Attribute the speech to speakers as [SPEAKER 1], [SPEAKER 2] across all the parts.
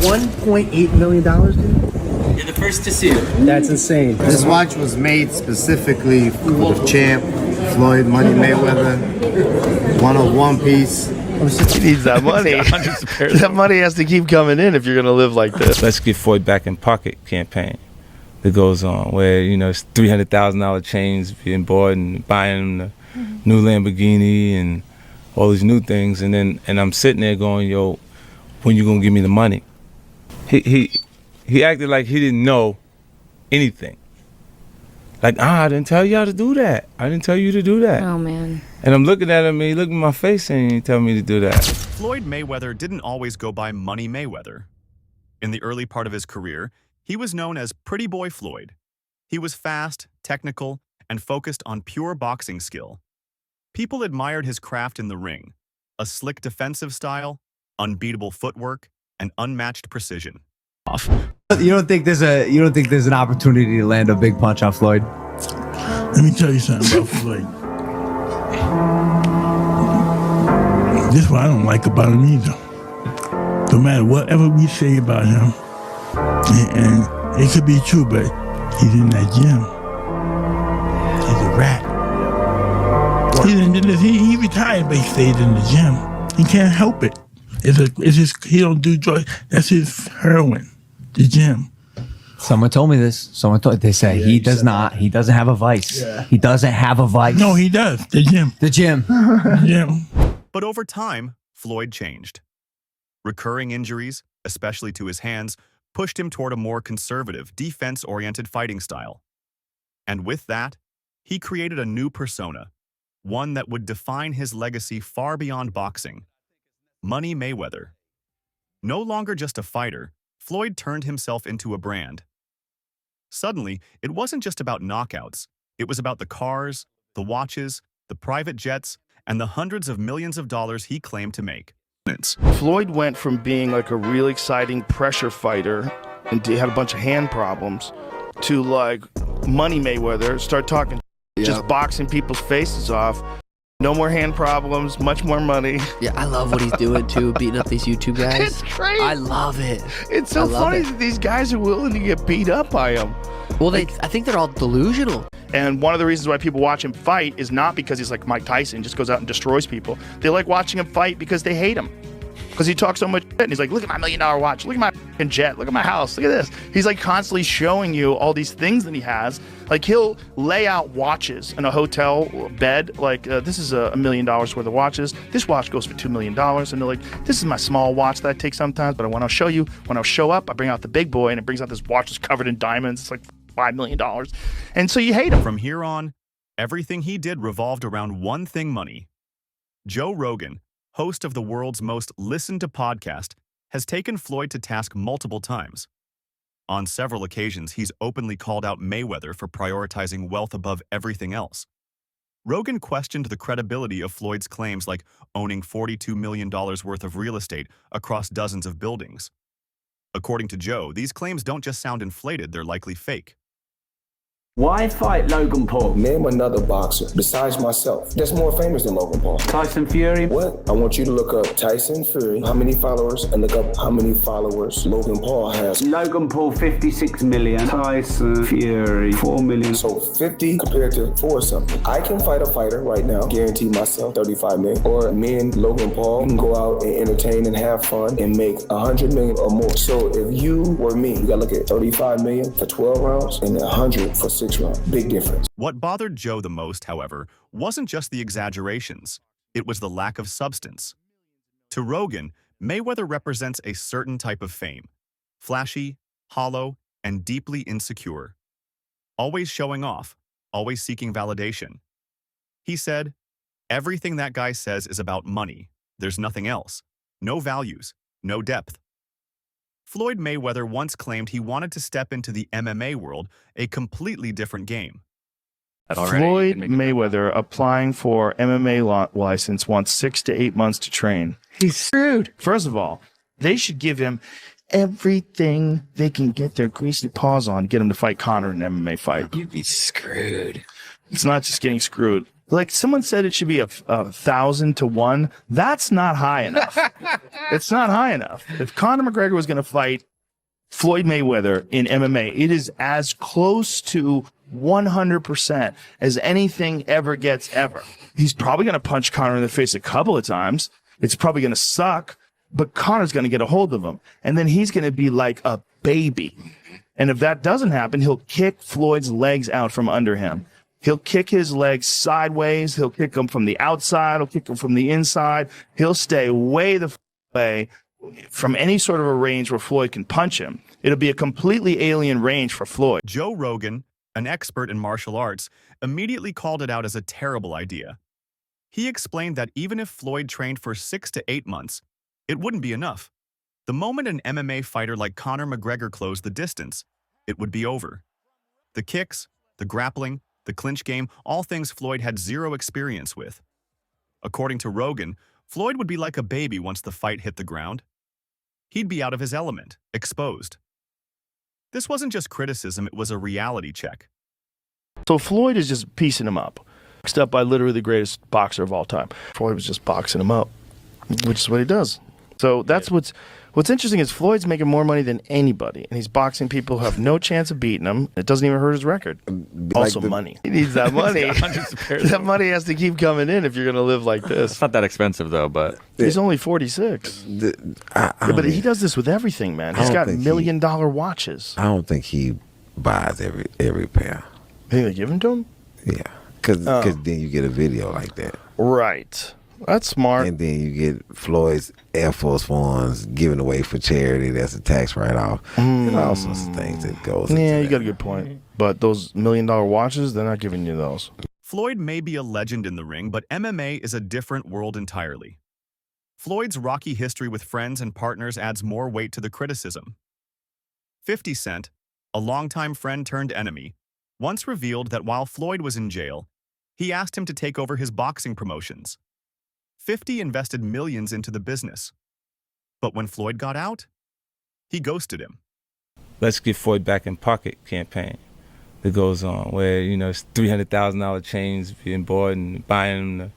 [SPEAKER 1] $1.8 million, dude?
[SPEAKER 2] You're the first to see it.
[SPEAKER 1] That's insane.
[SPEAKER 3] This watch was made specifically for the champ, Floyd Money Mayweather. One of one piece.
[SPEAKER 4] He needs that money. That money has to keep coming in if you're going to live like this.
[SPEAKER 5] Let's Get Floyd Back in Pocket campaign that goes on where, you know, it's $300,000 chains being bought and buying the new Lamborghini and all these new things. And I'm sitting there going, yo, when you going to give me the money? He acted like he didn't know anything. Like, I didn't tell y'all to do that. I didn't tell you to do that.
[SPEAKER 6] Oh, man.
[SPEAKER 5] And I'm looking at him, and he looked in my face and he told me to do that.
[SPEAKER 7] Floyd Mayweather didn't always go by Money Mayweather. In the early part of his career, he was known as Pretty Boy Floyd. He was fast, technical, and focused on pure boxing skill. People admired his craft in the ring, a slick defensive style, unbeatable footwork, and unmatched precision.
[SPEAKER 8] You don't think there's an opportunity to land a big punch on Floyd?
[SPEAKER 9] Let me tell you something about Floyd. This is what I don't like about him either. No matter whatever we say about him, and it could be true, but he's in that gym. He's a rat. He retired, but he stayed in the gym. He can't help it. It's just he don't do drugs. That's his heroin. The gym.
[SPEAKER 8] Someone told me this. They say he does not. He doesn't have a vice. Yeah. He doesn't have a vice.
[SPEAKER 9] No, he does. The gym.
[SPEAKER 8] The gym.
[SPEAKER 9] The gym.
[SPEAKER 7] But over time, Floyd changed. Recurring injuries, especially to his hands, pushed him toward a more conservative, defense-oriented fighting style. And with that, he created a new persona, one that would define his legacy far beyond boxing. Money Mayweather. No longer just a fighter, Floyd turned himself into a brand. Suddenly, it wasn't just about knockouts. It was about the cars, the watches, the private jets, and the hundreds of millions of dollars he claimed to make.
[SPEAKER 4] Floyd went from being like a real exciting pressure fighter and he had a bunch of hand problems to like Money Mayweather, start talking, just boxing people's faces off. No more hand problems, much more money.
[SPEAKER 2] Yeah, I love what he's doing too, beating up these YouTube guys.
[SPEAKER 4] It's crazy.
[SPEAKER 2] I love it.
[SPEAKER 4] It's so funny that these guys are willing to get beat up by him.
[SPEAKER 2] Well, I think they're all delusional.
[SPEAKER 10] And one of the reasons why people watch him fight is not because he's like Mike Tyson, just goes out and destroys people. They like watching him fight because they hate him. Because he talks so much shit, and he's like, look at my $1 million watch, look at my fucking jet, look at my house, look at this. He's like constantly showing you all these things that he has. Like he'll lay out watches in a hotel bed, like this is $1 million worth of watches. This watch goes for $2 million. And they're like, this is my small watch that I take sometimes, but when I'll show you, when I'll show up, I bring out the big boy and it brings out this watch that's covered in diamonds. It's like $5 million. And so you hate him.
[SPEAKER 7] From here on, everything he did revolved around one thing: money. Joe Rogan, host of the world's most listened to podcast, has taken Floyd to task multiple times. On several occasions, he's openly called out Mayweather for prioritizing wealth above everything else. Rogan questioned the credibility of Floyd's claims, like owning $42 million worth of real estate across dozens of buildings. According to Joe, these claims don't just sound inflated, they're likely fake.
[SPEAKER 11] Why fight Logan Paul?
[SPEAKER 12] Name another boxer besides myself that's more famous than Logan Paul.
[SPEAKER 11] Tyson Fury?
[SPEAKER 12] What? I want you to look up Tyson Fury, how many followers, and look up how many followers Logan Paul has.
[SPEAKER 11] Logan Paul, 56 million. Tyson Fury, 4 million.
[SPEAKER 12] So 50 compared to 4 something. I can fight a fighter right now, guarantee myself 35 million. Or me and Logan Paul can go out and entertain and have fun and make 100 million or more. So if you were me, you gotta look at 35 million for 12 rounds and 100 for 6 rounds. Big difference.
[SPEAKER 7] What bothered Joe the most, however, wasn't just the exaggerations. It was the lack of substance. To Rogan, Mayweather represents a certain type of fame: flashy, hollow, and deeply insecure. Always showing off, always seeking validation. He said, everything that guy says is about money. There's nothing else. No values, no depth. Floyd Mayweather once claimed he wanted to step into the MMA world, a completely different game.
[SPEAKER 4] Floyd Mayweather applying for MMA license wants 6 to 8 months to train. He's screwed. First of all, they should give him everything they can get their greasy paws on, get him to fight Conor in an MMA fight.
[SPEAKER 2] You'd be screwed.
[SPEAKER 4] It's not just getting screwed.
[SPEAKER 10] Like someone said it should be a 1,000 to 1. That's not high enough. It's not high enough. If Conor McGregor was going to fight Floyd Mayweather in MMA, it is as close to 100% as anything ever gets ever. He's probably going to punch Conor in the face a couple of times. It's probably going to suck, but Conor's going to get a hold of him. And then he's going to be like a baby. And if that doesn't happen, he'll kick Floyd's legs out from under him. He'll kick his legs sideways. He'll kick them from the outside. He'll kick them from the inside. He'll stay way the way from any sort of a range where Floyd can punch him. It'll be a completely alien range for Floyd.
[SPEAKER 7] Joe Rogan, an expert in martial arts, immediately called it out as a terrible idea. He explained that even if Floyd trained for 6 to 8 months, it wouldn't be enough. The moment an MMA fighter like Conor McGregor closed the distance, it would be over. The kicks, the grappling, the clinch game, all things Floyd had zero experience with. According to Rogan, Floyd would be like a baby once the fight hit the ground. He'd be out of his element, exposed. This wasn't just criticism, it was a reality check.
[SPEAKER 10] So Floyd is just piecing him up. Boxed up by literally the greatest boxer of all time. Floyd was just boxing him up, which is what he does. So that's what's interesting is Floyd's making more money than anybody, and he's boxing people who have no chance of beating him. It doesn't even hurt his record. Also, money. He needs that money. That money has to keep coming in if you're going to live like this.
[SPEAKER 6] It's not that expensive though, but
[SPEAKER 10] he's only 46. But he does this with everything, man. He's got $1 million watches.
[SPEAKER 13] I don't think he buys every pair.
[SPEAKER 10] Think they give them to him?
[SPEAKER 13] Yeah, because then you get a video like that.
[SPEAKER 10] Right. That's smart.
[SPEAKER 13] And then you get Floyd's Air Force Ones given away for charity. That's a tax write-off. And all sorts of things that goes into
[SPEAKER 10] Yeah, you
[SPEAKER 13] that.
[SPEAKER 10] got a good point. But those $1 million watches, they're not giving you those.
[SPEAKER 7] Floyd may be a legend in the ring, but MMA is a different world entirely. Floyd's rocky history with friends and partners adds more weight to the criticism. 50 Cent, a longtime friend turned enemy, once revealed that while Floyd was in jail, he asked him to take over his boxing promotions. 50 invested millions into the business. But when Floyd got out, he ghosted him.
[SPEAKER 5] Let's Get Floyd Back in Pocket campaign that goes on where, you know, it's $300,000 chains being bought and buying the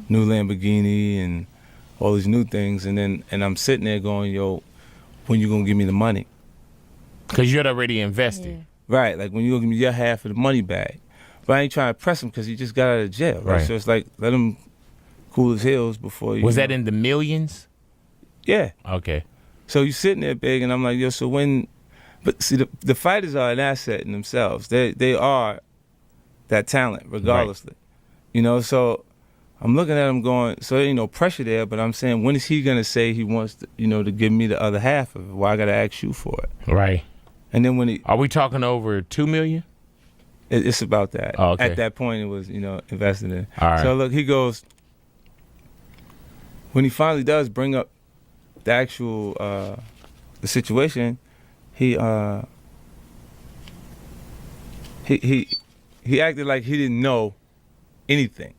[SPEAKER 5] new Lamborghini and all these new things. And I'm sitting there going, yo, when you gonna give me the money?
[SPEAKER 14] Because you had already invested.
[SPEAKER 5] Yeah. Right, like when you gonna give me your half of the money back. But I ain't trying to press him because he just got out of jail, right? So it's like, let him cool his heels before you.
[SPEAKER 14] Was that in the millions?
[SPEAKER 5] Yeah.
[SPEAKER 14] Okay.
[SPEAKER 5] So you sitting there big, and I'm like, yo, so when, but see, the fighters are an asset in themselves. They are that talent, regardlessly. Right. You know, so I'm looking at him going, so there ain't no pressure there, but I'm saying, when is he going to say he wants to, you know, to give me the other half of it? Why I got to ask you for it?
[SPEAKER 14] Right.
[SPEAKER 5] And then when he.
[SPEAKER 14] Are we talking over $2 million?
[SPEAKER 5] It's about that.
[SPEAKER 14] Oh, okay.
[SPEAKER 5] At that point, it was, you know, invested in.
[SPEAKER 14] All right.
[SPEAKER 5] So look, he goes, when he finally does bring up the actual the situation, he acted like he didn't know anything.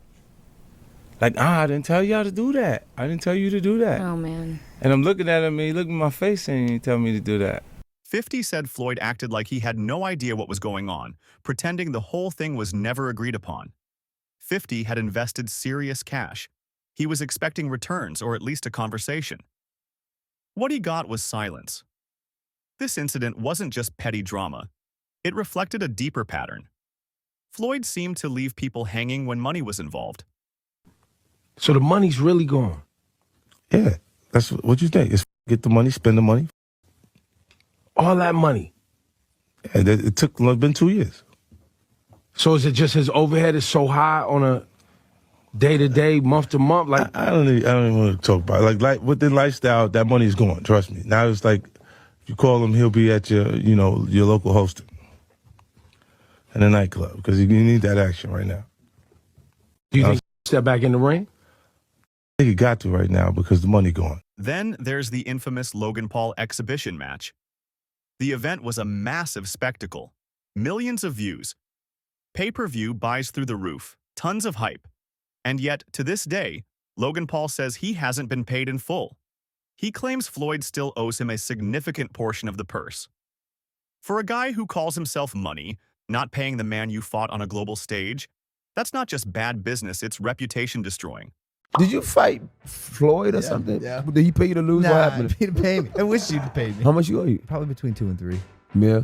[SPEAKER 5] Like, I didn't tell y'all to do that. I didn't tell you to do that.
[SPEAKER 15] Oh man.
[SPEAKER 5] And I'm looking at him, and he looked in my face and he tell me to do that.
[SPEAKER 7] 50 said Floyd acted like he had no idea what was going on, pretending the whole thing was never agreed upon. 50 had invested serious cash. He was expecting returns or at least a conversation. What he got was silence. This incident wasn't just petty drama. It reflected a deeper pattern. Floyd seemed to leave people hanging when money was involved.
[SPEAKER 16] So the money's really gone?
[SPEAKER 17] Yeah, that's what you think. It's get the money, spend the money.
[SPEAKER 16] All that money?
[SPEAKER 17] Yeah, it's been 2 years.
[SPEAKER 16] So is it just his overhead is so high on a day-to-day, month-to-month? Like
[SPEAKER 17] I don't even want to talk about it. Like within lifestyle, that money is gone, trust me. Now it's like, if you call him, he'll be at your local hosting in a nightclub, because you need that action right now.
[SPEAKER 16] Do you think he'll step back in the ring?
[SPEAKER 17] I think he got to right now because the money gone.
[SPEAKER 7] Then there's the infamous Logan Paul exhibition match. The event was a massive spectacle. Millions of views. Pay-per-view buys through the roof. Tons of hype. And yet, to this day, Logan Paul says he hasn't been paid in full. He claims Floyd still owes him a significant portion of the purse. For a guy who calls himself money, not paying the man you fought on a global stage, That's not just bad business, it's reputation destroying.
[SPEAKER 16] Did you fight Floyd or something?
[SPEAKER 6] Yeah.
[SPEAKER 16] Did he pay you to lose?
[SPEAKER 6] Nah,
[SPEAKER 16] What happened?
[SPEAKER 6] he didn't pay me. I wish you'd paid me.
[SPEAKER 16] How much you owe you?
[SPEAKER 6] Probably between 2 and 3.
[SPEAKER 16] Yeah.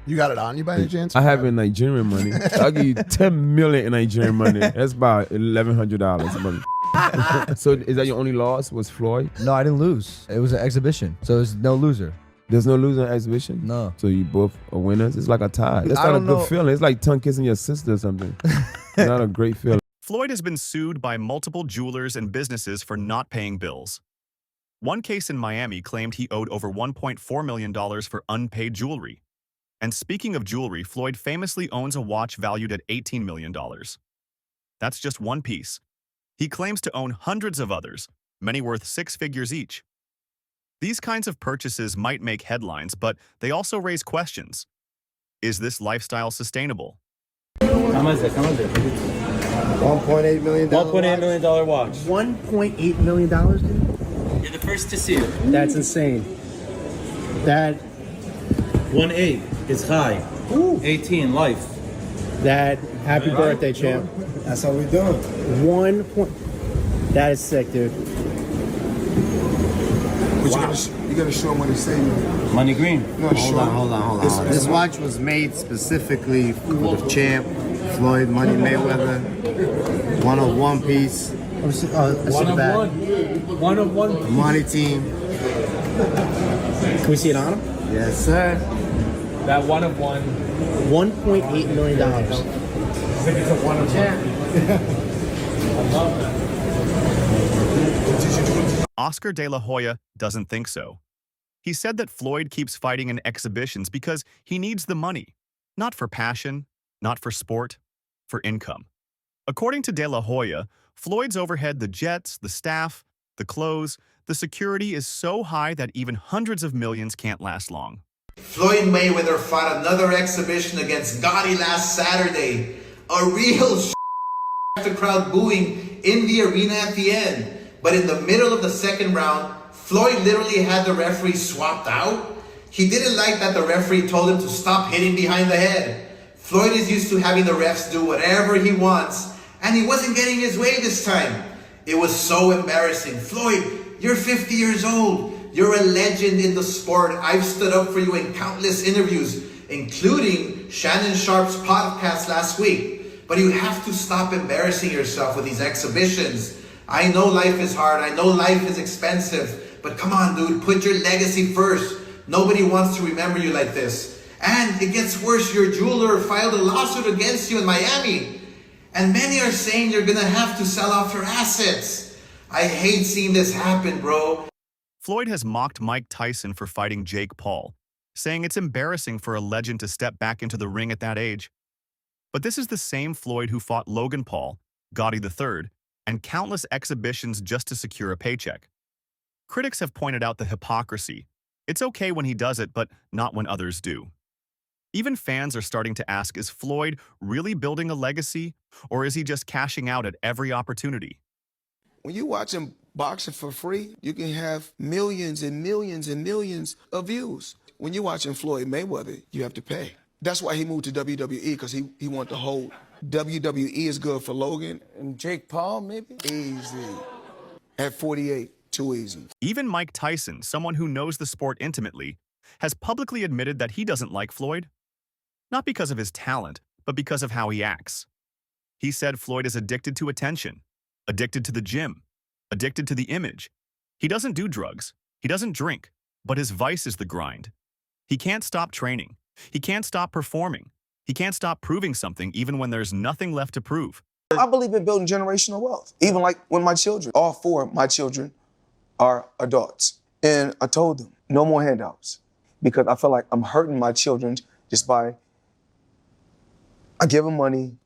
[SPEAKER 6] You got it on you by any chance?
[SPEAKER 16] I have in Nigerian money. I'll give you 10 million in Nigerian money. That's about $1,100. So is that your only loss? Was Floyd?
[SPEAKER 6] No, I didn't lose. It was an exhibition, so there's no loser.
[SPEAKER 16] There's no loser in exhibition?
[SPEAKER 6] No.
[SPEAKER 16] So you both are winners? It's like a tie. That's not a good feeling. It's like tongue kissing your sister or something. It's not a great feeling.
[SPEAKER 7] Floyd has been sued by multiple jewelers and businesses for not paying bills. One case in Miami claimed he owed over $1.4 million for unpaid jewelry. And speaking of jewelry, Floyd famously owns a watch valued at $18 million. That's just one piece. He claims to own hundreds of others, many worth 6 figures each. These kinds of purchases might make headlines, but they also raise questions. Is this lifestyle sustainable?
[SPEAKER 1] How much is it?
[SPEAKER 3] $1.8 million.
[SPEAKER 1] $1.8 million watch. $1.8 million, dude?
[SPEAKER 15] You're the first to see it.
[SPEAKER 1] That's insane. That
[SPEAKER 15] 1.8 is high. 18 life.
[SPEAKER 1] That happy birthday, champ.
[SPEAKER 3] That's how we doing.
[SPEAKER 1] That is sick, dude.
[SPEAKER 3] But you gotta show him what he's saying.
[SPEAKER 15] Money green.
[SPEAKER 3] No, hold on. This watch was made specifically for the champ, Floyd Money Mayweather. One of one piece.
[SPEAKER 1] One of one.
[SPEAKER 3] Money team.
[SPEAKER 1] Can we see it on him?
[SPEAKER 3] Yes, sir.
[SPEAKER 15] That one of one.
[SPEAKER 1] $1.8 million.
[SPEAKER 15] It's a one of one.
[SPEAKER 7] Oscar De La Hoya doesn't think so. He said that Floyd keeps fighting in exhibitions because he needs the money, not for passion, not for sport, for income. According to De La Hoya, Floyd's overhead, the jets, the staff, the clothes, the security is so high that even hundreds of millions can't last long.
[SPEAKER 18] Floyd Mayweather fought another exhibition against Gotti last Saturday. A real the crowd booing in the arena at the end. But in the middle of the second round, Floyd literally had the referee swapped out. He didn't like that the referee told him to stop hitting behind the head. Floyd is used to having the refs do whatever he wants, and he wasn't getting his way this time. It was so embarrassing. Floyd, you're 50 years old. You're a legend in the sport. I've stood up for you in countless interviews, including Shannon Sharp's podcast last week. But you have to stop embarrassing yourself with these exhibitions. I know life is hard. I know life is expensive. But come on, dude, put your legacy first. Nobody wants to remember you like this. And it gets worse. Your jeweler filed a lawsuit against you in Miami. And many are saying you're going to have to sell off your assets. I hate seeing this happen, bro.
[SPEAKER 7] Floyd has mocked Mike Tyson for fighting Jake Paul, saying it's embarrassing for a legend to step back into the ring at that age. But this is the same Floyd who fought Logan Paul, Gotti III, and countless exhibitions just to secure a paycheck. Critics have pointed out the hypocrisy. It's okay when he does it, but not when others do. Even fans are starting to ask, is Floyd really building a legacy, or is he just cashing out at every opportunity?
[SPEAKER 19] When you're watching boxing for free, you can have millions and millions and millions of views. When you're watching Floyd Mayweather, you have to pay. That's why he moved to WWE, because he wanted to hold. WWE is good for Logan. And Jake Paul, maybe? Easy. At 48, too easy.
[SPEAKER 7] Even Mike Tyson, someone who knows the sport intimately, has publicly admitted that he doesn't like Floyd. Not because of his talent, but because of how he acts. He said Floyd is addicted to attention, addicted to the gym, addicted to the image. He doesn't do drugs. He doesn't drink. But his vice is the grind. He can't stop training. He can't stop performing. He can't stop proving something even when there's nothing left to prove.
[SPEAKER 19] I believe in building generational wealth. Even like when my children, all 4 of my children are adults. And I told them, no more handouts. Because I feel like I'm hurting my children just by, I give them money,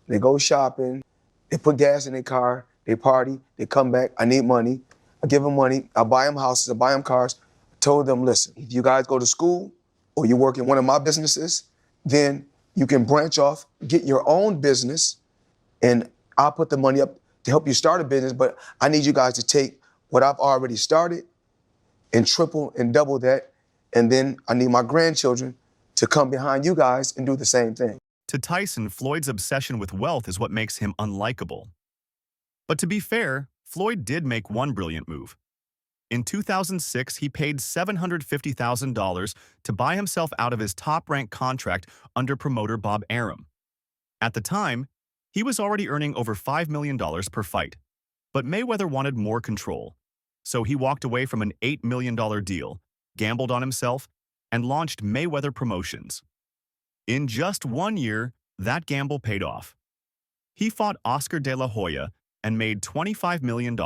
[SPEAKER 19] they go shopping, they put gas in their car, they party, they come back, I need money. I give them money, I buy them houses, I buy them cars. I told them, listen, if you guys go to school or you work in one of my businesses, then you can branch off, get your own business, and I'll put the money up to help you start a business, but I need you guys to take what I've already started and triple and double that, and then I need my grandchildren to come behind you guys and do the same thing.
[SPEAKER 7] To Tyson, Floyd's obsession with wealth is what makes him unlikable. But to be fair, Floyd did make one brilliant move. In 2006, he paid $750,000 to buy himself out of his top-ranked contract under promoter Bob Arum. At the time, he was already earning over $5 million per fight. But Mayweather wanted more control, so he walked away from an $8 million deal, gambled on himself, and launched Mayweather Promotions. In just 1 year, that gamble paid off. He fought Oscar de la Hoya and made $25 million.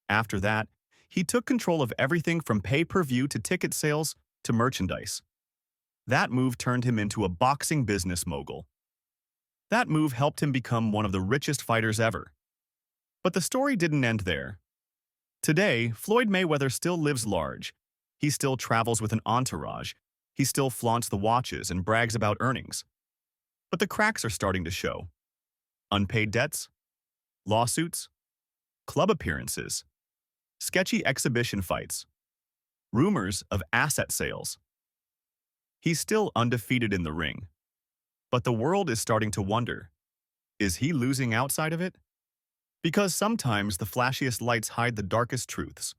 [SPEAKER 7] After that, he took control of everything from pay-per-view to ticket sales to merchandise. That move turned him into a boxing business mogul. That move helped him become one of the richest fighters ever. But the story didn't end there. Today, Floyd Mayweather still lives large. He still travels with an entourage. He still flaunts the watches and brags about earnings. But the cracks are starting to show. Unpaid debts, lawsuits, club appearances, sketchy exhibition fights, rumors of asset sales. He's still undefeated in the ring. But the world is starting to wonder, is he losing outside of it? Because sometimes the flashiest lights hide the darkest truths.